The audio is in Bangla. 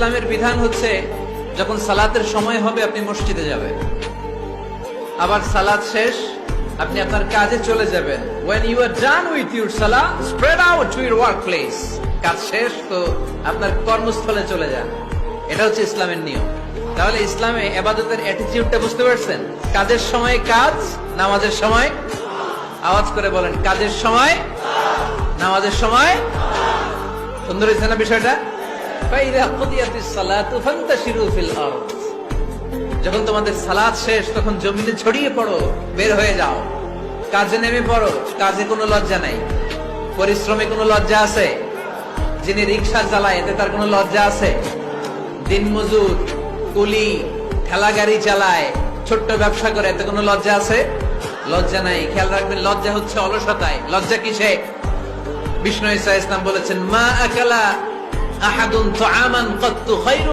ইসলামের বিধান হচ্ছে যখন সালাতের সময় হবে আপনি মসজিদে যাবেন, আবার সালাত শেষ আপনি আপনার কাজে চলে যাবেন। when you are done with your salah spread out to your workplace, কাজ শেষ তো আপনার কর্মস্থলে চলে যান। এটা হচ্ছে ইসলামের নিয়ম। তাহলে ইসলামে ইবাদতের অ্যাটিটিউডটা বুঝতে পারছেন? কাজের সময় কাজ, নামাজের সময় আওয়াজ করে বলেন কাজের সময়, নামাজের সময়। সুন্দর হয়েছে না বিষয়টা? ফাইদা কুদিয়াতিস সালাতু ফান্তাশিরু ফিল আরদ, যখন তোমাদের সালাত শেষ তখন জমিনে ছড়িয়ে পড়ো, বের হয়ে যাও, কাজে নেমে পড়ো। কাজে কোনো লজ্জা নাই, পরিশ্রমে কোনো লজ্জা আছে? যিনি রিকশা চালায় এতে তার কোনো লজ্জা আছে? দিনমজুর, কুলি, ঠেলা গাড়ি চালায়, ছোট্ট ব্যবসা করে, এতে কোনো লজ্জা আছে? লজ্জা নাই। খেয়াল রাখবেন, লজ্জা হচ্ছে অলসতায়। লজ্জা কিসে? বিষ্ণু ঈসা ইসলাম বলেছেন, মা আকালা আহাদুন তাআমান কাত্তু খায়রুন